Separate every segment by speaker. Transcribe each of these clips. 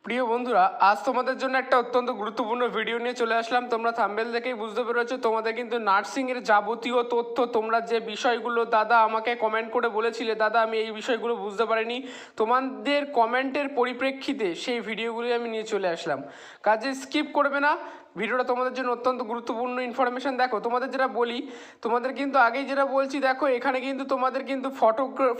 Speaker 1: প্রিয় বন্ধুরা, আজ তোমাদের জন্য একটা অত্যন্ত গুরুত্বপূর্ণ ভিডিও নিয়ে চলে আসলাম। তোমরা থাম্বনেল দেখেই বুঝতে পেরেছো তোমাদের কিন্তু নার্সিংয়ের যাবতীয় তথ্য, তোমরা যে বিষয়গুলো দাদা আমাকে কমেন্ট করে বলেছিলে দাদা আমি এই বিষয়গুলো বুঝতে পারিনি, তোমাদের কমেন্টের পরিপ্রেক্ষিতে সেই ভিডিওগুলি আমি নিয়ে চলে আসলাম। কাজে স্কিপ করবে না, ভিডিওটা তোমাদের জন্য অত্যন্ত গুরুত্বপূর্ণ ইনফরমেশন। দেখো তোমাদের যেটা বলি, তোমাদের কিন্তু আগেই যেটা বলছি, দেখো এখানে কিন্তু তোমাদের কিন্তু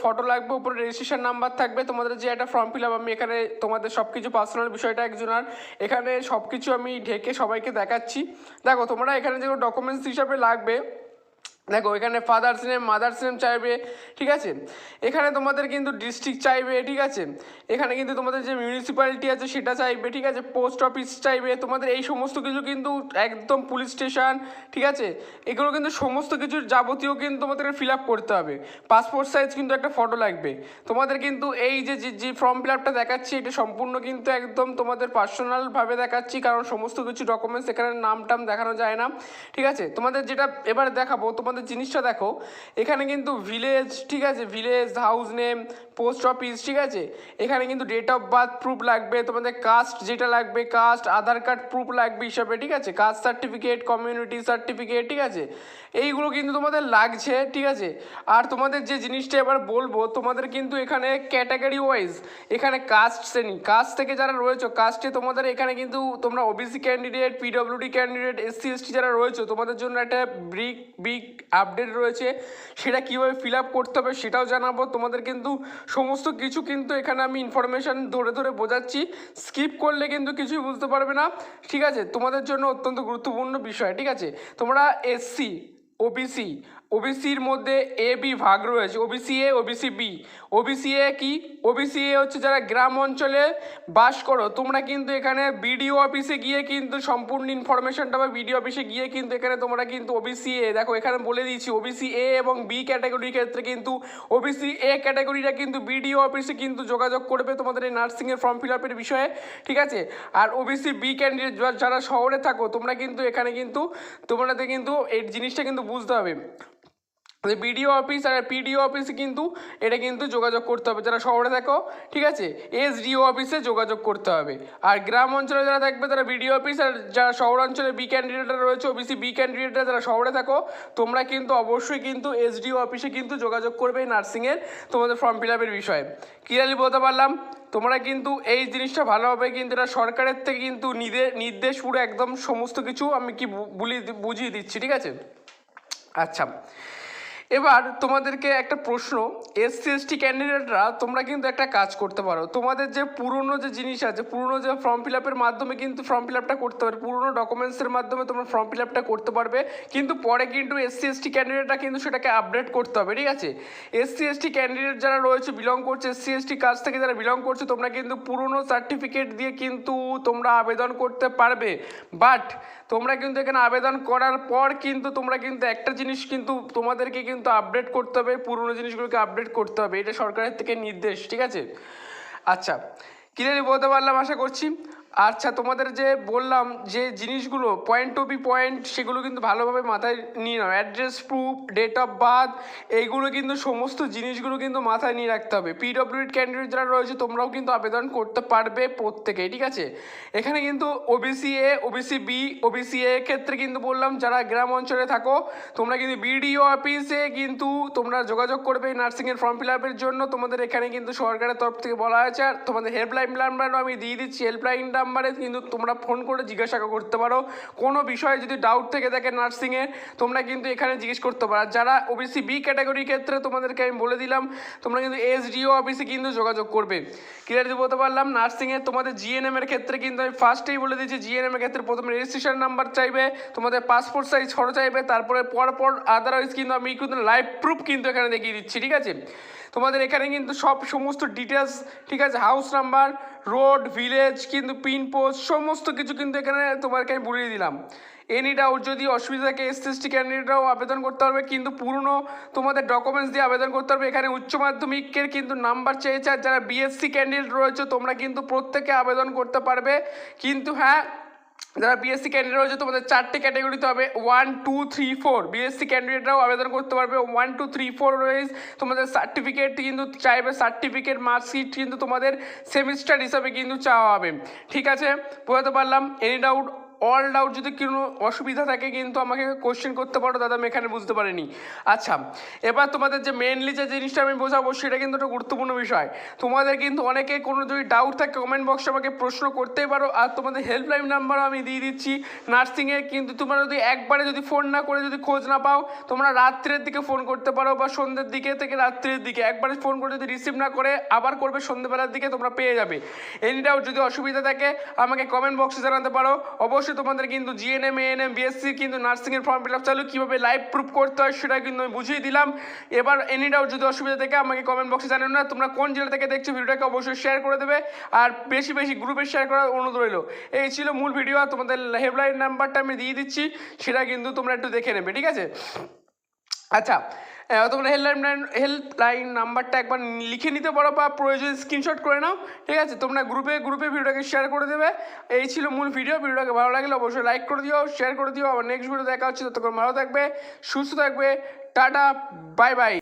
Speaker 1: ফটো লাগবে, উপরে রেজিস্ট্রেশন নাম্বার থাকবে, তোমাদের যে একটা ফর্ম ফিল আপ, আমি এখানে তোমাদের সব কিছু পার্সোনাল বিষয়টা একজনের এখানে সব কিছু আমি ঢেকে সবাইকে দেখাচ্ছি। দেখো তোমরা এখানে যেগুলো ডকুমেন্টস হিসাবে লাগবে, দেখো এখানে ফাদার্স নেম মাদার্স নেম চাইবে, ঠিক আছে। এখানে তোমাদের কিন্তু ডিস্ট্রিক্ট চাইবে, ঠিক আছে। এখানে কিন্তু তোমাদের যে মিউনিসিপ্যালিটি আছে সেটা চাইবে, ঠিক আছে। পোস্ট অফিস চাইবে, তোমাদের এই সমস্ত কিছু কিন্তু একদম পুলিশ স্টেশন, ঠিক আছে। এগুলো কিন্তু সমস্ত কিছুর যাবতীয় কিন্তু তোমাদের ফিল আপ করতে হবে। পাসপোর্ট সাইজ কিন্তু একটা ফটো লাগবে তোমাদের। কিন্তু এই যে যে ফর্ম ফিল আপটা দেখাচ্ছি এটা সম্পূর্ণ কিন্তু একদম তোমাদের পার্সোনালভাবে দেখাচ্ছি, কারণ সমস্ত কিছু ডকুমেন্টস এখানে নাম টাম দেখানো যায় না, ঠিক আছে। তোমাদের যেটা এবার দেখাবো, তোমাদের জিনিসটা দেখো এখানে কিন্তু ভিলেজ, ঠিক আছে, village, house name, post office, ঠিক আছে। এখানে কিন্তু ডেট অফ বার্থ প্রুফ লাগবে, তোমাদের কাস্ট যেটা লাগবে কাস্ট, আধার কার্ড প্রুফ লাগবে হিসাবে, ঠিক আছে। কাস্ট সার্টিফিকেট, কমিউনিটি সার্টিফিকেট, ঠিক আছে। এইগুলো কিন্তু তোমাদের লাগছে, ঠিক আছে। আর তোমাদের যে জিনিসটা এবার বলবো, তোমাদের কিন্তু এখানে ক্যাটাগরি ওয়াইজ এখানে কাস্ট শ্রেণী, কাস্ট থেকে যারা রয়েছে কাস্টে তোমাদের এখানে কিন্তু তোমরা OBC candidate, PWD candidate, SC ST যারা রয়েছে তোমাদের জন্য একটা বিগ আপডেট রয়েছে। সেটা কীভাবে ফিল আপ করতে হবে সেটাও জানাবো তোমাদের। কিন্তু সমস্ত কিছু কিন্তু এখানে আমি ইনফরমেশান ধরে ধরে বোঝাচ্ছি, স্কিপ করলে কিন্তু কিছুই বুঝতে পারবে না, ঠিক আছে। তোমাদের জন্য অত্যন্ত গুরুত্বপূর্ণ বিষয়, ঠিক আছে। তোমরা এসসি, ওবিসি, ওবিসির মধ্যে এ বি ভাগ রয়েছে, OBC A, OBC B. OBC A কি? ওবিসি এ হচ্ছে যারা গ্রাম অঞ্চলে বাস করো, তোমরা কিন্তু এখানে বিডিও অফিসে গিয়ে কিন্তু সম্পূর্ণ ইনফরমেশনটা বা বিডিও অফিসে গিয়ে কিন্তু এখানে তোমরা কিন্তু ওবিসি এ, দেখো এখানে বলে দিয়েছি ওবিসি এ এবং বি ক্যাটাগরির ক্ষেত্রে কিন্তু ওবিসি এ ক্যাটাগরিটা কিন্তু বিডিও অফিসে কিন্তু যোগাযোগ করবে তোমাদের এই নার্সিংয়ের ফর্ম ফিল আপের বিষয়ে, ঠিক আছে। আর ওবিসি বি ক্যান্ডিডেট যারা শহরে থাকো তোমরা কিন্তু এখানে কিন্তু তোমাদের কিন্তু এই জিনিসটা কিন্তু বুঝতে হবে, বিডিও অফিস আর পিডিও অফিসে কিন্তু এটা কিন্তু যোগাযোগ করতে হবে যারা শহরে থাকো, ঠিক আছে। এসডিও অফিসে যোগাযোগ করতে হবে। আর গ্রাম অঞ্চলে যারা থাকবে তারা বিডিও অফিস, আর যারা শহর অঞ্চলে বি ক্যান্ডিডেটরা রয়েছে ওবিসি বি ক্যান্ডিডেটরা যারা শহরে থাকো তোমরা কিন্তু অবশ্যই কিন্তু এসডিও অফিসে কিন্তু যোগাযোগ করবে এই নার্সিংয়ের তোমাদের ফর্ম ফিল আপের বিষয়ে। ক্লিয়ারলি বলতে পারলাম? তোমরা কিন্তু এই জিনিসটা ভালোভাবে কিন্তু এটা সরকারের থেকে কিন্তু নির্দেশ পুরো একদম সমস্ত কিছু আমি কি বুঝিয়ে দিচ্ছি, ঠিক আছে। আচ্ছা, এবার তোমাদেরকে একটা প্রশ্ন, এসসি এসটি ক্যান্ডিডেটরা তোমরা কিন্তু একটা কাজ করতে পারো, তোমাদের যে পুরনো যে জিনিস আছে, পুরনো যে ফর্ম ফিল আপের মাধ্যমে কিন্তু ফর্ম ফিল আপটা করতে পারবে, পুরনো ডকুমেন্টসের মাধ্যমে তোমরা ফর্ম ফিল আপটা করতে পারবে। কিন্তু পরে কিন্তু এসসি এসটি ক্যান্ডিডেটরা কিন্তু সেটাকে আপডেট করতে হবে, ঠিক আছে। এসসি এসটি ক্যান্ডিডেট যারা রয়েছে বিলং করছে, এসসি এসটি কাস্ট থেকে যারা বিলং করছে তোমরা কিন্তু পুরনো সার্টিফিকেট দিয়ে কিন্তু তোমরা আবেদন করতে পারবে। বাট তোমরা কিন্তু এখানে আবেদন করার পর কিন্তু তোমরা কিন্তু একটা জিনিস কিন্তু তোমাদেরকে কিন্তু আপডেট করতে হবে, পুরনো জিনিসগুলোকে আপডেট করতে হবে, এটা সরকারের থেকে নির্দেশ, ঠিক আছে। আচ্ছা, ক্লিয়ারলি বলতে পারলাম আশা করছি। আচ্ছা, তোমাদের যে বললাম যে জিনিসগুলো পয়েন্ট টু বি পয়েন্ট সেগুলো কিন্তু ভালোভাবে মাথায় নিয়ে নাও। Address proof, date of birth, এইগুলো কিন্তু সমস্ত জিনিসগুলো কিন্তু মাথায় নিয়ে রাখতে হবে। পিডব্লিউডি ক্যান্ডিডেট যারা রয়েছে তোমরাও কিন্তু আবেদন করতে পারবে প্রত্যেকেই, ঠিক আছে। এখানে কিন্তু OBC A, OBC B, OBC A ক্ষেত্রে কিন্তু বললাম যারা গ্রাম অঞ্চলে থাকো তোমরা কিন্তু বিডিও অফিসে কিন্তু তোমরা যোগাযোগ করবে নার্সিংয়ের ফর্ম ফিল আপের জন্য। তোমাদের এখানে কিন্তু সরকারের তরফ থেকে বলা হয়েছে, আর তোমাদের হেল্পলাইন নাম্বারও আমি দিয়ে দিচ্ছি, হেল্পলাইন নাম্বারে কিন্তু তোমরা ফোন করে জিজ্ঞাসা করতে পারো, কোনো বিষয়ে যদি ডাউট থেকে থাকে নার্সিংয়ে তোমরা কিন্তু এখানে জিজ্ঞেস করতে পারো। আর যারা ওবিসি বি ক্যাটাগরির ক্ষেত্রে তোমাদেরকে আমি বলে দিলাম তোমরা কিন্তু এসডিও অফিসে কিন্তু যোগাযোগ করবে। ক্লিয়ারলি বলতে পারলাম? নার্সিংয়ে তোমাদের জিএনএম এর ক্ষেত্রে কিন্তু আমি ফার্স্টেই বলে দিচ্ছি, জিএনএম এর ক্ষেত্রে প্রথমে রেজিস্ট্রেশন নাম্বার চাইবে, তোমাদের পাসপোর্ট সাইজ ফটো চাইবে, তারপরে পরপর আদারওয়াইজ কিন্তু আমি কিন্তু লাইভ প্রুফ কিন্তু এখানে দেখিয়ে দিচ্ছি, ঠিক আছে। তোমাদের এখানে কিন্তু সমস্ত ডিটেলস, ঠিক আছে, হাউস নাম্বার, রোড, ভিলেজ, কিন্তু পিন পোস্ট সমস্ত কিছু কিন্তু এখানে তোমাকে আমি বলিয়ে দিলাম। এনি ডাউট যদি অসুবিধা থাকে এসসি এসটি ক্যান্ডিডেটরাও আবেদন করতে পারবে, কিন্তু পুরনো তোমাদের ডকুমেন্টস দিয়ে আবেদন করতে পারবে। এখানে উচ্চ মাধ্যমিকের কিন্তু নাম্বার চেয়েছে, আর যারা বিএসসি ক্যান্ডিডেট রয়েছে তোমরা কিন্তু প্রত্যেকে আবেদন করতে পারবে। কিন্তু হ্যাঁ, যারা বিএসসি ক্যান্ডিডেট রয়েছে তোমাদের 4টে ক্যাটাগরিতে হবে 1 2 3 4। বিএসসি ক্যান্ডিডেটরাও আবেদন করতে পারবে 1 2 3 4 রয়েছে। তোমাদের সার্টিফিকেট কিন্তু চাইবে, সার্টিফিকেট মার্কশিট কিন্তু তোমাদের সেমিস্টার হিসাবে কিন্তু চাওয়া হবে। ঠিক আছে, বোঝাতে পারলাম? এনি ডাউট, অল ডাউট যদি কোনো অসুবিধা থাকে কিন্তু আমাকে কোশ্চেন করতে পারো, দাদা আমি এখানে বুঝতে পারিনি। আচ্ছা, এবার তোমাদের যে মেনলি যে জিনিসটা আমি বোঝাবো সেটা কিন্তু একটা গুরুত্বপূর্ণ বিষয়। তোমাদের কিন্তু অনেকে কোনো যদি ডাউট থাকে কমেন্ট বক্সে আমাকে প্রশ্ন করতেই পারো, আর তোমাদের হেল্পলাইন নাম্বারও আমি দিয়ে দিচ্ছি নার্সিংয়ের। কিন্তু তোমরা যদি একবারে যদি ফোন না করে যদি খোঁজ না পাও, তোমরা রাত্রের দিকে ফোন করতে পারো বা সন্ধ্যের দিকে থেকে রাত্রের দিকে। একবারে ফোন করে যদি রিসিভ না করে আবার করবে সন্ধ্যেবেলার দিকে, তোমরা পেয়ে যাবে। এনি ডাউট যদি অসুবিধা থাকে আমাকে কমেন্ট বক্সে জানাতে পারো। অবশ্যই তোমাদের কিন্তু জিএনএম এএনএম বিএসসি কিন্তু নার্সিংয়ের ফর্ম ফিল আপ চালু, কীভাবে লাইভ প্রুফ করতে হয় সেটা কিন্তু আমি বুঝিয়ে দিলাম। এবার এনি ডাউট যদি অসুবিধা থাকে আমাকে কমেন্ট বক্সে জানানো না। তোমরা কোন জেলা থেকে দেখছো ভিডিওটাকে অবশ্যই শেয়ার করে দেবে, আর বেশি বেশি গ্রুপে শেয়ার করার অনুরোধ রইল। এই ছিল মূল ভিডিও, তোমাদের হেল্পলাইন নাম্বারটা আমি দিয়ে দিচ্ছি, সেটা কিন্তু তোমরা একটু দেখে নেবে। ঠিক আছে, আচ্ছা তোমরা হেল্পলাইন নাম্বারটা একবার লিখে নিতে পারো বা প্রয়োজন স্ক্রিনশট করে নাও। ঠিক আছে, তোমরা গ্রুপে ভিডিওটাকে শেয়ার করে দেবে। এই ছিল মূল ভিডিওটাকে ভালো লাগলে অবশ্যই লাইক করে দিও, শেয়ার করে দিও। আবার নেক্সট ভিডিও দেখা হচ্ছে, ততক্ষণ ভালো থাকবে, সুস্থ থাকবে, টাটা, বাই বাই।